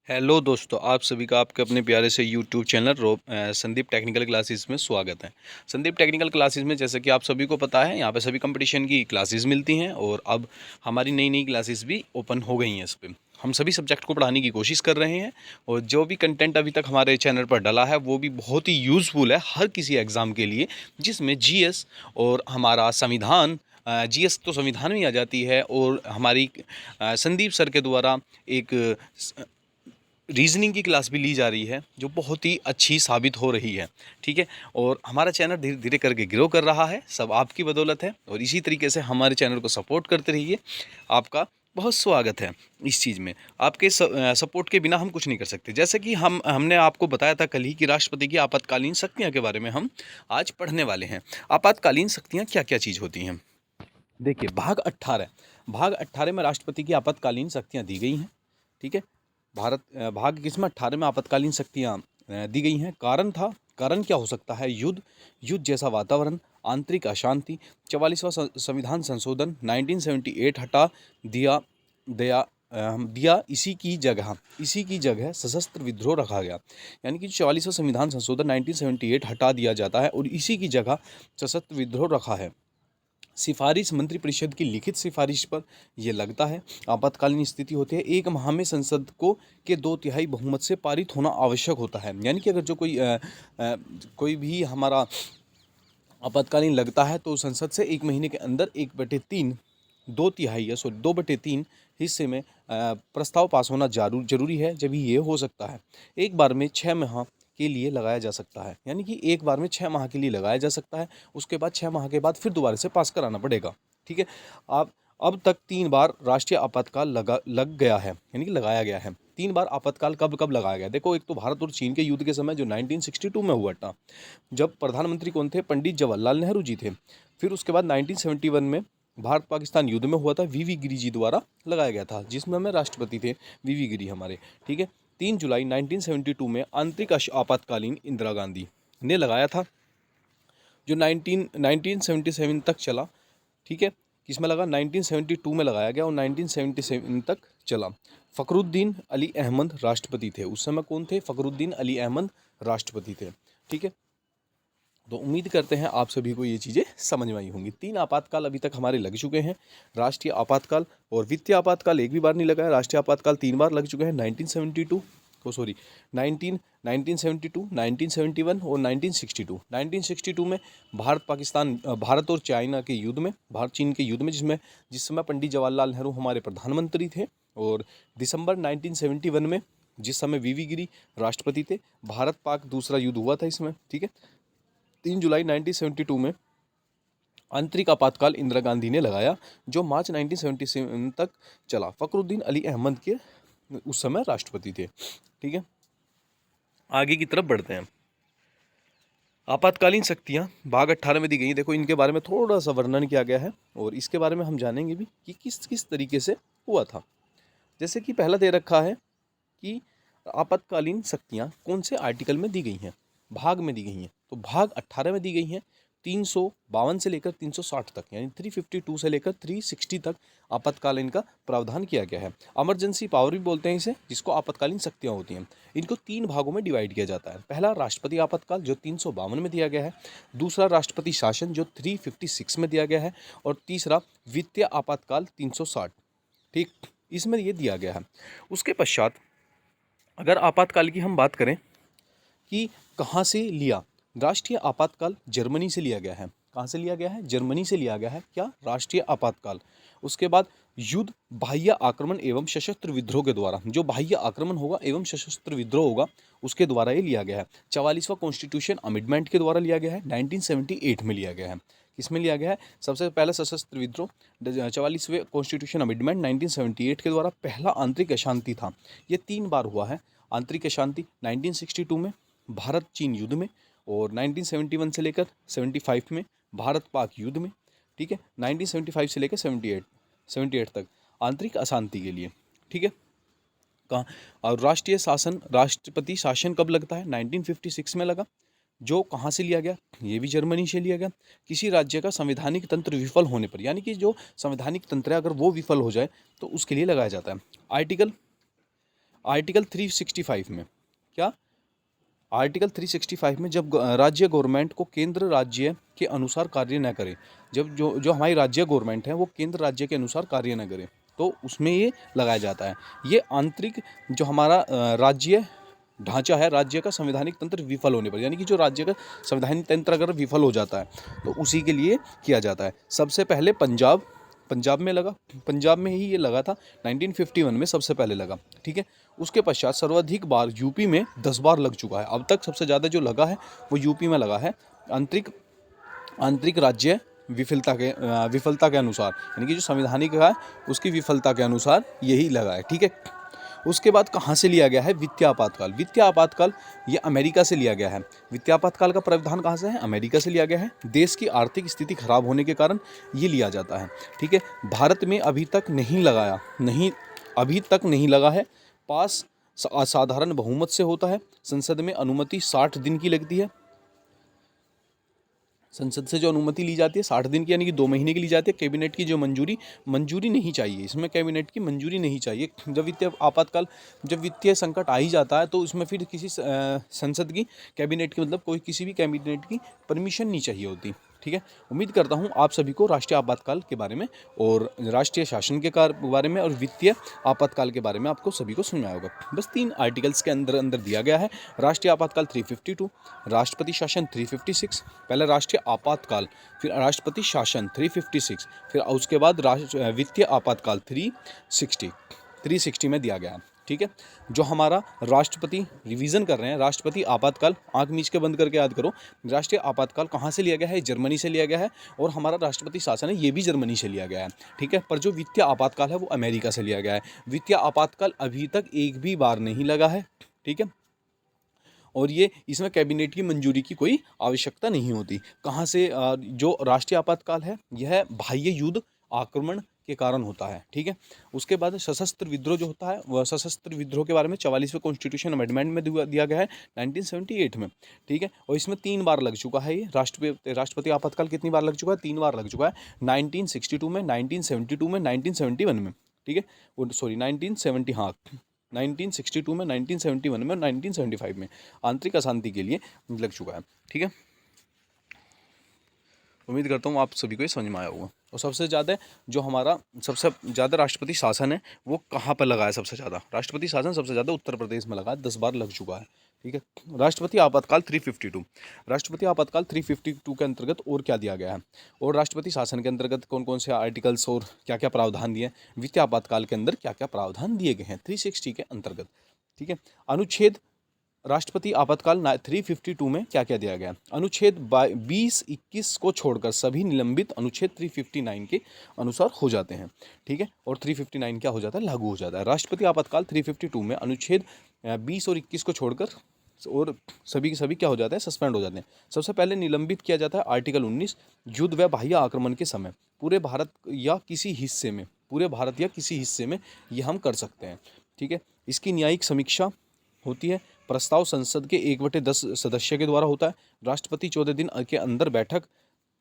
Hello दोस्तों, आप सभी का आपके अपने प्यारे से YouTube channel Sandeep technical classes में स्वागत है। संदीप टेक्निकल क्लासेस में जैसे कि आप सभी को पता है, यहाँ पे सभी कंपटीशन की क्लासेस मिलती हैं और अब हमारी नई नई क्लासेस भी ओपन हो गई हैं। इस पर हम सभी सब्जेक्ट को पढ़ाने की कोशिश कर रहे हैं और जो भी कंटेंट अभी तक हमारे चैनल पर डला है वो भी बहुत ही यूज़फुल है हर किसी एग्ज़ाम के लिए, जिसमें जीएस और हमारा संविधान, जीएस तो संविधान में आ जाती है, और हमारी संदीप सर के द्वारा एक रीजनिंग की क्लास भी ली जा रही है जो बहुत ही अच्छी साबित हो रही है। ठीक है, और हमारा चैनल धीरे धीरे करके ग्रो कर रहा है, सब आपकी बदौलत है, और इसी तरीके से हमारे चैनल को सपोर्ट करते रहिए। आपका बहुत स्वागत है इस चीज़ में। आपके सपोर्ट के बिना हम कुछ नहीं कर सकते। जैसे कि हमने आपको बताया था कल ही कि राष्ट्रपति की आपातकालीन शक्तियाँ के बारे में हम आज पढ़ने वाले हैं। आपातकालीन शक्तियाँ क्या क्या चीज़ होती हैं? देखिए, भाग 18 में राष्ट्रपति की आपातकालीन शक्तियाँ दी गई हैं। ठीक है, भाग किसमें 18 में आपातकालीन शक्तियाँ दी गई हैं। कारण क्या हो सकता है? युद्ध जैसा वातावरण, आंतरिक अशांति, 44वां संविधान संशोधन 1978 हटा दिया दिया दिया इसी की जगह सशस्त्र विद्रोह रखा गया। यानी कि 44वां संविधान संशोधन 1978 हटा दिया जाता है और इसी की जगह सशस्त्र विद्रोह रखा है। सिफारिश मंत्रिपरिषद की लिखित सिफारिश पर यह लगता है। आपातकालीन स्थिति होती है, एक माह में संसद को के 2/3 बहुमत से पारित होना आवश्यक होता है। यानी कि अगर जो कोई भी हमारा आपातकालीन लगता है तो संसद से 1 महीने के अंदर 1/3 2/3 हिस्से में प्रस्ताव पास होना जरूरी है, जब ये हो सकता है। एक बार में 6 माह के लिए लगाया जा सकता है, यानी कि एक बार में 6 माह के लिए लगाया जा सकता है। उसके बाद 6 माह के बाद फिर दोबारा से पास कराना पड़ेगा। ठीक है, आप अब तक 3 बार राष्ट्रीय आपातकाल लग गया है, यानी कि लगाया गया है। 3 बार आपातकाल कब कब लगाया गया? देखो, एक तो भारत और चीन के युद्ध के समय जो 1962 में हुआ था, जब प्रधानमंत्री कौन थे? पंडित जवाहरलाल नेहरू जी थे। फिर उसके बाद 1971 में भारत पाकिस्तान युद्ध में हुआ था, वीवी गिरी जी द्वारा लगाया गया था, जिसमें हमें राष्ट्रपति थे वीवी गिरी हमारे। ठीक है, 3 जुलाई 1972 में आंतरिक आपातकालीन इंदिरा गांधी ने लगाया था, जो 1977 तक चला। ठीक है, किसमें लगा? 1972 में लगाया गया और 1977 तक चला। फ़खरुद्दीन अली अहमद राष्ट्रपति थे उस समय। कौन थे? फ़खरुद्दीन अली अहमद राष्ट्रपति थे। ठीक है, तो उम्मीद करते हैं आप सभी को ये चीज़ें समझ में आई होंगी। 3 आपातकाल अभी तक हमारे लग चुके हैं, राष्ट्रीय आपातकाल और वित्तीय आपातकाल एक भी बार नहीं लगा है। राष्ट्रीय आपातकाल 3 बार लग चुके हैं, 1972 1972, 1971 और 1962। 1962 में भारत और चाइना के युद्ध में, भारत चीन के युद्ध में, जिस समय पंडित जवाहरलाल नेहरू हमारे प्रधानमंत्री थे, और दिसंबर 1971 में जिस समय वीवी गिरी राष्ट्रपति थे, भारत पाक दूसरा युद्ध हुआ था इसमें। ठीक है, 3 जुलाई 1972 में आंतरिक आपातकाल इंदिरा गांधी ने लगाया, जो मार्च 1977 तक चला। फ़खरुद्दीन अली अहमद के उस समय राष्ट्रपति थे। ठीक है, आगे की तरफ बढ़ते हैं। आपातकालीन शक्तियाँ भाग 18 में दी गई। देखो, इनके बारे में थोड़ा सा वर्णन किया गया है और इसके बारे में हम जानेंगे भी कि किस किस तरीके से हुआ था। जैसे कि पहला दे रखा है कि आपातकालीन शक्तियाँ कौन से आर्टिकल में दी गई हैं, भाग में दी गई हैं। तो भाग 18 में दी गई हैं, 352 से लेकर 360 तक, यानी 352 से लेकर 360 तक आपातकालीन का प्रावधान किया गया है। इमरजेंसी पावर भी बोलते हैं इसे, जिसको आपातकालीन शक्तियाँ होती हैं। इनको 3 भागों में डिवाइड किया जाता है। पहला राष्ट्रपति आपातकाल, जो 352 में दिया गया है। दूसरा राष्ट्रपति शासन, जो 356 में दिया गया है। और तीसरा वित्तीय आपातकाल 360। ठीक, इसमें ये दिया गया है। उसके पश्चात अगर आपातकाल की हम बात करें कि कहाँ से लिया, राष्ट्रीय आपातकाल जर्मनी से लिया गया है। कहाँ से लिया गया है? जर्मनी से लिया गया है। क्या? राष्ट्रीय आपातकाल। उसके बाद युद्ध, बाह्य आक्रमण एवं सशस्त्र विद्रोह के द्वारा, जो बाह्य आक्रमण होगा एवं सशस्त्र विद्रोह होगा उसके द्वारा ये लिया गया है। 44वां कॉन्स्टिट्यूशन अमेंडमेंट के द्वारा लिया गया है, 1978 में लिया गया है। किसमें लिया गया है? सबसे पहले सशस्त्र विद्रोह 44वें कॉन्स्टिट्यूशन अमेंडमेंट 1978 के द्वारा। पहला आंतरिक अशांति था, ये 3 बार हुआ है। आंतरिक अशांति 1962 में भारत चीन युद्ध में, और 1971 से लेकर 75 में भारत पाक युद्ध में। ठीक है, 1975 से लेकर 78 तक आंतरिक अशांति के लिए। ठीक है, कहाँ? और राष्ट्रपति शासन कब लगता है? 1956 में लगा, जो कहाँ से लिया गया? ये भी जर्मनी से लिया गया। किसी राज्य का संवैधानिक तंत्र विफल होने पर, यानी कि जो संवैधानिक तंत्र है अगर वो विफल हो जाए तो उसके लिए लगाया जाता है। आर्टिकल 365 में, क्या आर्टिकल 365 में जब राज्य गवर्नमेंट को केंद्र राज्य के अनुसार कार्य न करे, जब जो जो हमारी राज्य गवर्नमेंट है वो केंद्र राज्य के अनुसार कार्य न करे, तो उसमें ये लगाया जाता है। ये आंतरिक जो हमारा राज्य ढांचा है, राज्य का संवैधानिक तंत्र विफल होने पर, यानी कि जो राज्य का संवैधानिक तंत्र अगर विफल हो जाता है तो उसी के लिए किया जाता है। सबसे पहले पंजाब में लगा, पंजाब में ही ये लगा था 1951 में सबसे पहले लगा, ठीक है। उसके पश्चात सर्वाधिक बार यूपी में 10 बार लग चुका है। अब तक सबसे ज़्यादा जो लगा है वो यूपी में लगा है, आंतरिक राज्य विफलता के अनुसार, यानी कि जो संवैधानिक है उसकी विफलता के अनुसार यही लगा है, ठीक है। उसके बाद कहाँ से लिया गया है? वित्तीय आपातकाल। वित्तीय आपातकाल ये अमेरिका से लिया गया है। वित्तीय आपातकाल का प्रावधान कहाँ से है? अमेरिका से लिया गया है। देश की आर्थिक स्थिति खराब होने के कारण ये लिया जाता है, ठीक है। भारत में अभी तक नहीं लगा है। पास असाधारण बहुमत से होता है। संसद में अनुमति 60 दिन की लगती है। संसद से जो अनुमति ली जाती है 60 दिन की, यानी कि 2 महीने की ली जाती है। कैबिनेट की जो मंजूरी नहीं चाहिए, इसमें कैबिनेट की मंजूरी नहीं चाहिए। जब वित्तीय संकट आ ही जाता है तो उसमें फिर किसी संसद की, कैबिनेट की, मतलब कोई किसी भी कैबिनेट की परमिशन नहीं चाहिए होती, ठीक है। उम्मीद करता हूँ आप सभी को राष्ट्रीय आपातकाल के बारे में और राष्ट्रीय शासन के बारे में और वित्तीय आपातकाल के बारे में आपको सभी को समझ में आया होगा। बस 3 आर्टिकल्स के अंदर दिया गया है। राष्ट्रीय आपातकाल 352, राष्ट्रपति शासन 356, पहले राष्ट्रीय आपातकाल, फिर राष्ट्रपति शासन 356, फिर उसके बाद वित्तीय आपातकाल 360 में दिया गया है, ठीक है। जो हमारा राष्ट्रपति, रिवीजन कर रहे हैं, राष्ट्रपति आपातकाल, आंख मीच के बंद करके याद करो। राष्ट्रीय आपातकाल कहाँ से लिया गया है? जर्मनी से लिया गया है। और हमारा राष्ट्रपति शासन है ये भी जर्मनी से लिया गया है, ठीक है। पर जो वित्तीय आपातकाल है वो अमेरिका से लिया गया है। वित्तीय आपातकाल अभी तक एक भी बार नहीं लगा है, ठीक है। और ये इसमें कैबिनेट की मंजूरी की कोई आवश्यकता नहीं होती। कहाँ से जो राष्ट्रीय आपातकाल है यह बाह्य युद्ध आक्रमण के कारण होता है, ठीक है। उसके बाद सशस्त्र विद्रोह जो होता है, वह सशस्त्र विद्रोह के बारे में 44वें कॉन्स्टिट्यूशन अमेंडमेंट में दिया गया है 1978 में, ठीक है। और इसमें 3 बार लग चुका है। ये राष्ट्रपति आपातकाल कितनी बार लग चुका है? 3 बार लग चुका है, 1962 में, 1972 में, 1971 में, ठीक है। 1962 में, 1971 में और 1975 में आंतरिक अशांति के लिए लग चुका है, ठीक है। उम्मीद करता हूँ आप सभी को ये समझ में आया होगा। और सबसे ज़्यादा राष्ट्रपति शासन है वो कहाँ पर लगा है? सबसे ज़्यादा राष्ट्रपति शासन सबसे ज़्यादा उत्तर प्रदेश में लगा है, 10 बार लग चुका है, ठीक है। राष्ट्रपति आपातकाल 352, राष्ट्रपति आपातकाल 352 के अंतर्गत और क्या दिया गया है? और राष्ट्रपति शासन के अंतर्गत कौन कौन से आर्टिकल्स और क्या क्या प्रावधान दिए? वित्तीय आपातकाल के अंदर क्या क्या प्रावधान दिए गए हैं 360 के अंतर्गत, ठीक है। अनुच्छेद राष्ट्रपति आपातकाल 352 में क्या क्या दिया गया? अनुच्छेद 20-21 को छोड़कर सभी निलंबित अनुच्छेद 359 के अनुसार हो जाते हैं, ठीक है। और 359 क्या हो जाता है? लागू हो जाता है। राष्ट्रपति आपातकाल 352 में अनुच्छेद 20 और 21 को छोड़कर और सभी के सभी क्या हो जाते हैं? सस्पेंड हो जाते हैं। सबसे पहले निलंबित किया जाता है आर्टिकल 19, युद्ध व बाह्य आक्रमण के समय पूरे भारत या किसी हिस्से में ये हम कर सकते हैं, ठीक है। इसकी न्यायिक समीक्षा होती है। प्रस्ताव संसद के 1/10 सदस्य के द्वारा होता है। राष्ट्रपति 14 दिन के अंदर बैठक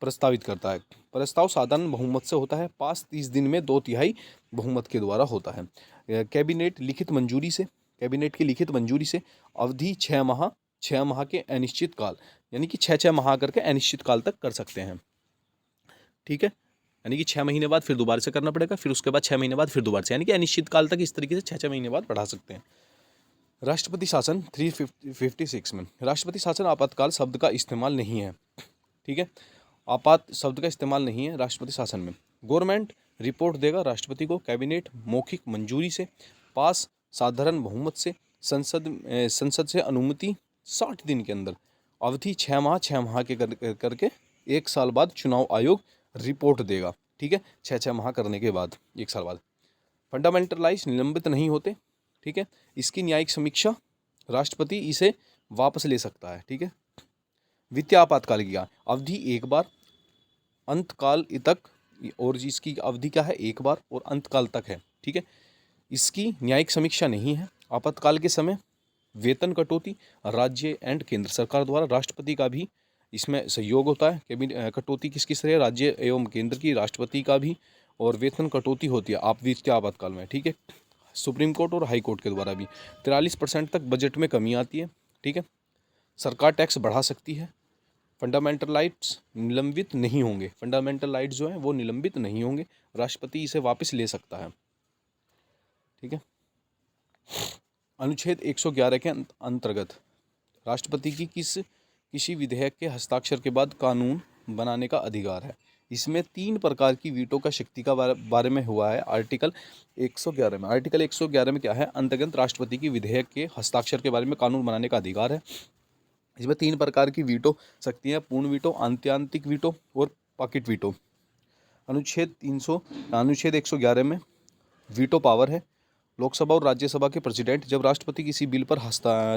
प्रस्तावित करता है। प्रस्ताव साधारण बहुमत से होता है। पास 30 दिन में 2/3 बहुमत के द्वारा होता है। कैबिनेट की लिखित मंजूरी से अवधि 6 माह के अनिश्चित काल, यानी कि 6 माह करके अनिश्चित काल तक कर सकते हैं, ठीक है। यानी कि 6 महीने बाद फिर दोबारा से करना पड़ेगा, फिर उसके बाद 6 महीने बाद फिर दोबारा से, यानी कि अनिश्चित काल तक इस तरीके से 6 महीने बाद बढ़ा सकते हैं। राष्ट्रपति शासन 356 में राष्ट्रपति शासन आपातकाल शब्द का इस्तेमाल नहीं है, ठीक है। आपात शब्द का इस्तेमाल नहीं है राष्ट्रपति शासन में। गवर्नमेंट रिपोर्ट देगा राष्ट्रपति को। कैबिनेट मौखिक मंजूरी से, पास साधारण बहुमत से, संसद से अनुमति 60 दिन के अंदर, अवधि 6 माह के करके 1 साल बाद चुनाव आयोग रिपोर्ट देगा, ठीक है। 6 माह करने के बाद 1 साल बाद। फंडामेंटल निलंबित नहीं होते, ठीक है। इसकी न्यायिक समीक्षा, राष्ट्रपति इसे वापस ले सकता है, ठीक है। वित्तीय आपातकाल की अवधि 1 बार, अंतकाल तक, और इसकी अवधि क्या है? 1 बार और अंतकाल तक है, ठीक है। इसकी न्यायिक समीक्षा नहीं है। आपातकाल के समय वेतन कटौती राज्य एंड केंद्र सरकार द्वारा, राष्ट्रपति का भी इसमें सहयोग होता है। कैबिनेट कटौती किस तरह? राज्य एवं केंद्र की, राष्ट्रपति का भी, और वेतन कटौती होती है आप वित्तीय आपातकाल में, ठीक है। सुप्रीम कोर्ट और हाई कोर्ट के द्वारा भी। 43% तक बजट में कमी आती है, ठीक है। सरकार टैक्स बढ़ा सकती है। फंडामेंटल राइट्स निलंबित नहीं होंगे, फंडामेंटल राइट्स जो हैं वो निलंबित नहीं होंगे, राष्ट्रपति इसे वापस ले सकता है, ठीक है। अनुच्छेद 111 के अंतर्गत राष्ट्रपति की किसी विधेयक के हस्ताक्षर के बाद कानून बनाने का अधिकार है। इसमें 3 प्रकार की वीटो का शक्ति का बारे में हुआ है आर्टिकल 111 में। आर्टिकल 111 में क्या है, अंतर्गत राष्ट्रपति की विधेयक के हस्ताक्षर के बारे में कानून बनाने का अधिकार है। इसमें 3 प्रकार की वीटो शक्तियाँ, पूर्ण वीटो, आत्यांतिक वीटो और पॉकेट वीटो। अनुच्छेद 111 में वीटो पावर है। लोकसभा और राज्यसभा के प्रेसिडेंट जब राष्ट्रपति किसी बिल पर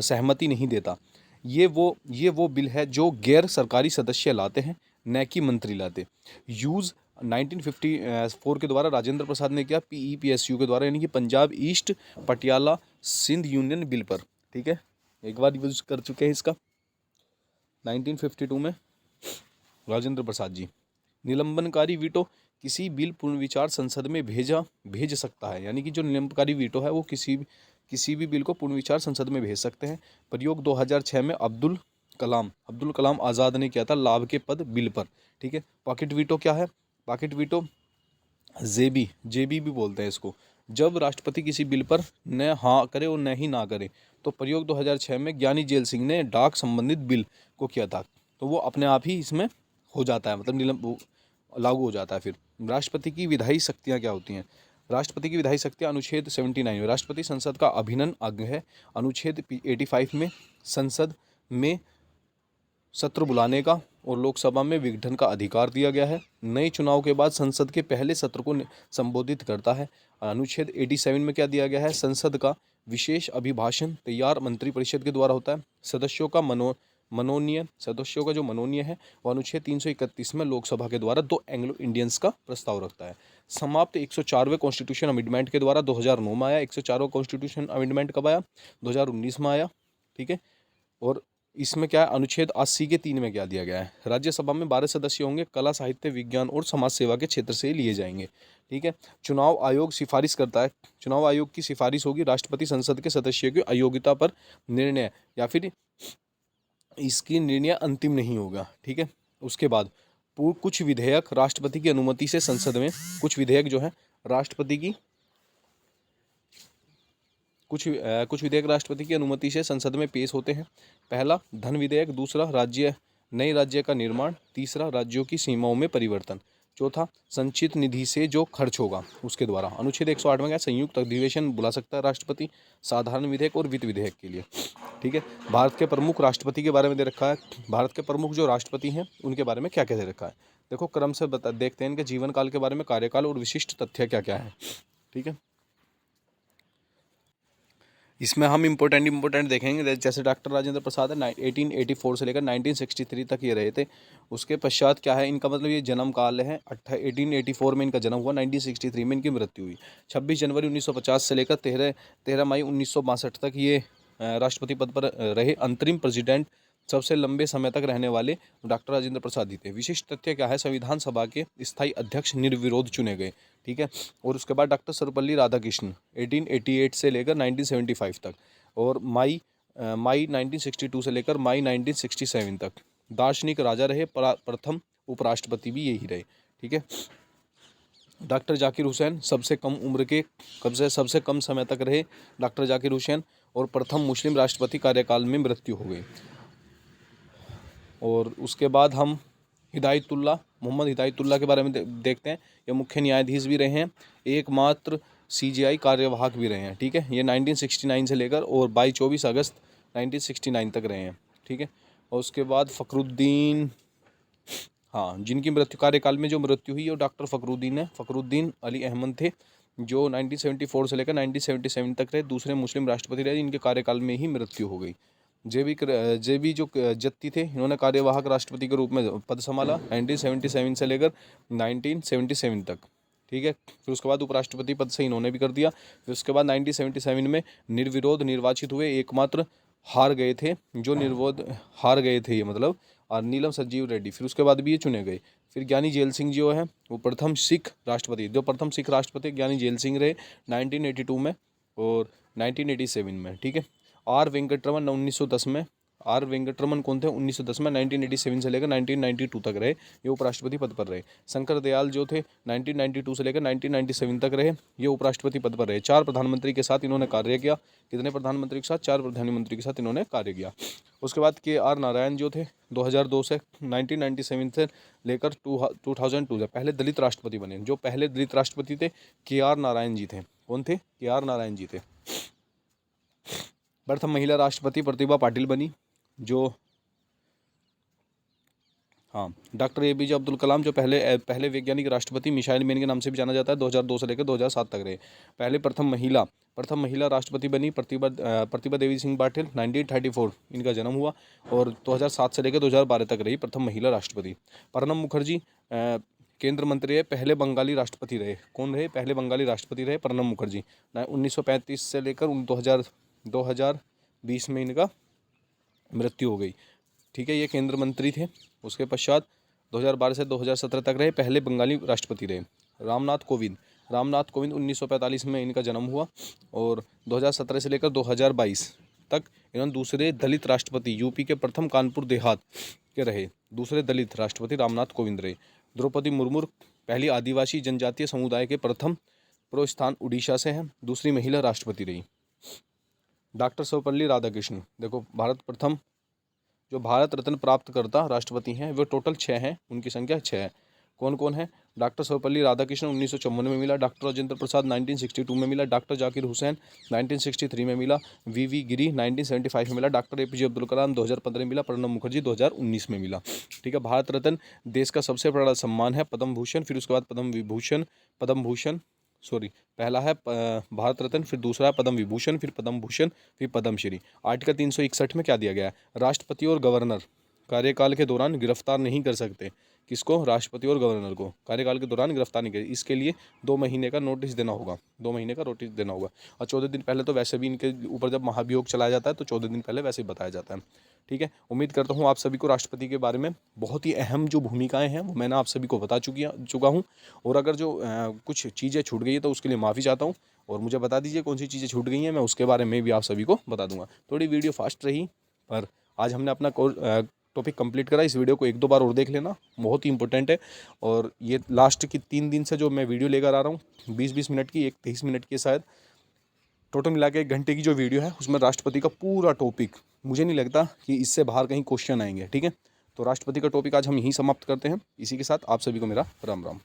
सहमति नहीं देता, ये वो बिल है जो गैर सरकारी सदस्य लाते हैं, न कि मंत्री लाते। यूज़ 1954 के द्वारा राजेंद्र प्रसाद ने किया, PEPSU के द्वारा, यानी कि Punjab east Patiala Sindh union bill पर, ठीक है। एक बार यूज़ कर चुके हैं इसका 1952 में राजेंद्र प्रसाद जी। निलंबनकारी वीटो किसी बिल पुनर्विचार संसद में भेज सकता है, यानी कि जो निलंबनकारी वीटो है वो किसी भी बिल को पुनर्विचार संसद में भेज सकते हैं। प्रयोग 2006 में अब्दुल कलाम आज़ाद ने किया था लाभ के पद बिल पर, ठीक है। पॉकेट वीटो क्या है, पॉकेट वीटो जेबी भी बोलते हैं इसको। जब राष्ट्रपति किसी बिल पर न हाँ करे और न ही ना करे, तो प्रयोग 2006 में ज्ञानी जेल सिंह ने डाक संबंधित बिल को किया था, तो वो अपने आप ही इसमें हो जाता है, मतलब लागू हो जाता है। फिर राष्ट्रपति की विधायी शक्तियाँ क्या होती हैं। राष्ट्रपति की विधायी शक्तियाँ अनुच्छेद 79 में, राष्ट्रपति संसद का अभिन्न अंग है। अनुच्छेद 85 में संसद में सत्र बुलाने का और लोकसभा में विघटन का अधिकार दिया गया है। नए चुनाव के बाद संसद के पहले सत्र को संबोधित करता है। अनुच्छेद 87 में क्या दिया गया है, संसद का विशेष अभिभाषण तैयार मंत्रिपरिषद के द्वारा होता है। सदस्यों का जो मनोनीय है वो अनुच्छेद 331 में लोकसभा के द्वारा 2 एंग्लो इंडियंस का प्रस्ताव रखता है। समाप्त 104वें कॉन्स्टिट्यूशन अमेंडमेंट के द्वारा 2009 में आया। 104वां कॉन्स्टिट्यूशन अमेंडमेंट कब आया, 2019 में आया, ठीक है। और इसमें क्या है, अनुच्छेद 80 के 3 में क्या दिया गया है, राज्यसभा में 12 सदस्य होंगे, कला साहित्य विज्ञान और समाज सेवा के क्षेत्र से लिए जाएंगे, ठीक है। चुनाव आयोग सिफारिश करता है, चुनाव आयोग की सिफारिश होगी, राष्ट्रपति संसद के सदस्य की अयोग्यता पर निर्णय या फिर इसकी निर्णय अंतिम नहीं होगा, ठीक है। उसके बाद कुछ विधेयक राष्ट्रपति की अनुमति से संसद में, कुछ विधेयक जो है राष्ट्रपति की कुछ विधेयक राष्ट्रपति की अनुमति से संसद में पेश होते हैं। पहला धन विधेयक, दूसरा नए राज्य का निर्माण, तीसरा राज्यों की सीमाओं में परिवर्तन, चौथा संचित निधि से जो खर्च होगा उसके द्वारा। अनुच्छेद 108 में क्या, संयुक्त अधिवेशन बुला सकता है राष्ट्रपति साधारण विधेयक और वित्त विधेयक के लिए, ठीक है। भारत के प्रमुख राष्ट्रपति के बारे में दे रखा है। भारत के प्रमुख जो राष्ट्रपति हैं उनके बारे में क्या क्या दे रखा है, देखो क्रम से देखते हैं इनके जीवन काल के बारे में, कार्यकाल और विशिष्ट तथ्य क्या क्या है, ठीक है। इसमें हम इम्पोर्टेंट देखेंगे, जैसे डॉक्टर राजेंद्र प्रसाद है 1884 से लेकर 1963 तक ये रहे थे। उसके पश्चात क्या है, इनका मतलब ये जन्म काल है 1884 में इनका जन्म हुआ, 1963 में इनकी मृत्यु हुई। 26 जनवरी 1950 से लेकर 13 मई 1962 तक ये राष्ट्रपति पद पर रहे। अंतरिम प्रेसिडेंट सबसे लंबे समय तक रहने वाले डॉक्टर राजेंद्र प्रसाद ही थे। विशिष्ट तथ्य क्या है, संविधान सभा के स्थायी अध्यक्ष निर्विरोध चुने गए, ठीक है। और उसके बाद डॉक्टर सर्वपल्ली राधाकृष्णन 1888 से लेकर 1975 तक, और मई 1962 से लेकर मई 1967 तक दार्शनिक राजा रहे। प्रथम उपराष्ट्रपति भी यही रहे, ठीक है। डॉक्टर जाकिर हुसैन सबसे कम समय तक रहे डॉक्टर जाकिर हुसैन, और प्रथम मुस्लिम राष्ट्रपति कार्यकाल में मृत्यु हो गई। और उसके बाद हम मोहम्मद हिदायतुल्लाह के बारे में देखते हैं। ये मुख्य न्यायाधीश भी रहे हैं, एकमात्र CJI कार्यवाहक भी रहे हैं, ठीक है। ये 1969 से लेकर और 24 अगस्त 1969 तक रहे हैं, ठीक है। और उसके बाद फ़खरुद्दीन, हाँ, जिनकी मृत्यु कार्यकाल में जो मृत्यु हुई वो डॉक्टर फ़खरुद्दीन अली अहमद थे, जो 1974 से लेकर 1977 तक रहे, दूसरे मुस्लिम राष्ट्रपति रहे, इनके कार्यकाल में ही मृत्यु हो गई। JB जो जत्ती थे, इन्होंने कार्यवाहक राष्ट्रपति के रूप में पद संभाला 1977 से लेकर 1977 तक, ठीक है। फिर उसके बाद उपराष्ट्रपति पद से इन्होंने भी कर दिया। फिर उसके बाद 1977 में निर्विरोध निर्वाचित हुए, एकमात्र हार गए थे ये मतलब, और नीलम संजीव रेड्डी, फिर उसके बाद भी ये चुने गए। फिर ज्ञानी जेल सिंह जो प्रथम सिख राष्ट्रपति ज्ञानी जेल सिंह रहे 1982 में, और 1987 में, ठीक है। आर वेंकटरमन 1910 में, आर वेंकटरमन कौन थे, 1910 में 1987 से लेकर 1992 तक रहे, ये उपराष्ट्रपति पद पर रहे। शंकर दयाल जो थे 1992 से लेकर 1997 तक रहे, ये उपराष्ट्रपति पद पर रहे। 4 प्रधानमंत्री के साथ इन्होंने कार्य किया। कितने प्रधानमंत्री के साथ, 4 प्रधानमंत्री के साथ इन्होंने कार्य किया। उसके बाद के आर नारायण जो थे 2002 से 1997 से लेकर 2002 से पहले दलित राष्ट्रपति बने। जो पहले दलित राष्ट्रपति थे के आर नारायण जी थे। कौन थे, के आर नारायण जी थे। प्रथम महिला राष्ट्रपति प्रतिभा पाटिल बनी। जो हाँ, डॉक्टर एपीजे अब्दुल कलाम जो पहले वैज्ञानिक राष्ट्रपति मिसाइल मैन के नाम से भी जाना जाता है, 2002 से लेकर 2007 तक रहे। पहले प्रथम महिला राष्ट्रपति बनी प्रतिभा देवी सिंह पाटिल, 1934 इनका जन्म हुआ और 2007 से लेकर 2012 तक रही प्रथम महिला राष्ट्रपति। प्रणब मुखर्जी केंद्र मंत्री रहे, पहले बंगाली राष्ट्रपति रहे। कौन रहे, पहले बंगाली राष्ट्रपति रहे प्रणब मुखर्जी। 1935 से लेकर 2020 में इनका मृत्यु हो गई, ठीक है। ये केंद्र मंत्री थे। उसके पश्चात 2012 से 2017 तक रहे, पहले बंगाली राष्ट्रपति रहे। रामनाथ कोविंद 1945 में इनका जन्म हुआ और 2017 से लेकर 2022 तक इन्होंने दूसरे दलित राष्ट्रपति, यूपी के प्रथम कानपुर देहात के रहे, दूसरे दलित राष्ट्रपति रामनाथ कोविंद रहे। द्रौपदी मुर्मू पहली आदिवासी जनजातीय समुदाय के प्रथम प्रोस्थान उड़ीसा से हैं, दूसरी महिला राष्ट्रपति रही। डॉक्टर सर्वपल्ली राधाकृष्णन, देखो जो भारत रत्न प्राप्त करता राष्ट्रपति हैं वो टोटल 6 हैं, उनकी संख्या 6 है। कौन कौन है, डॉक्टर सर्वपल्ली राधाकृष्णन 1954 में मिला, डॉक्टर राजेंद्र प्रसाद 1962 में मिला, डॉक्टर जाकिर हुसैन 1963 में मिला, वी गिरी 1975 में मिला, डॉक्टर एपीजे अब्दुल कलाम 2015 में मिला, प्रणब मुखर्जी 2019 में मिला, ठीक है। भारत रत्न देश का सबसे बड़ा सम्मान है, पद्म भूषण, फिर उसके बाद पहला है भारत रत्न, फिर दूसरा है पद्म विभूषण, फिर पद्म भूषण, फिर पद्मश्री। आर्टिकल 361 में क्या दिया गया है, राष्ट्रपति और गवर्नर कार्यकाल के दौरान गिरफ्तार नहीं कर सकते। किसको, राष्ट्रपति और गवर्नर को कार्यकाल के दौरान गिरफ्तार नहीं कर, इसके लिए 2 महीने का नोटिस देना होगा, 2 महीने का नोटिस देना होगा। और 14 दिन पहले तो वैसे भी इनके ऊपर जब महाभियोग चलाया जाता है तो 14 दिन पहले वैसे ही बताया जाता है, ठीक है। उम्मीद करता हूँ आप सभी को राष्ट्रपति के बारे में बहुत ही अहम जो भूमिकाएं हैं वो मैंने आप सभी को बता चुका हूँ। और अगर जो कुछ चीज़ें छूट गई है तो उसके लिए माफ़ी चाहता हूँ, और मुझे बता दीजिए कौन सी चीज़ें छूट गई हैं, मैं उसके बारे में भी आप सभी को बता दूंगा। थोड़ी वीडियो फास्ट रही पर आज हमने अपना टॉपिक कंप्लीट करा। इस वीडियो को 1-2 बार और देख लेना, बहुत ही इंपॉर्टेंट है। और ये लास्ट की 3 दिन से जो मैं वीडियो लेकर आ रहा हूँ 20-20 मिनट की, 23 मिनट की शायद, टोटल मिला के 1 घंटे की जो वीडियो है उसमें राष्ट्रपति का पूरा टॉपिक, मुझे नहीं लगता कि इससे बाहर कहीं क्वेश्चन आएंगे, ठीक है। तो राष्ट्रपति का टॉपिक आज हम यहीं समाप्त करते हैं। इसी के साथ आप सभी को मेरा राम राम।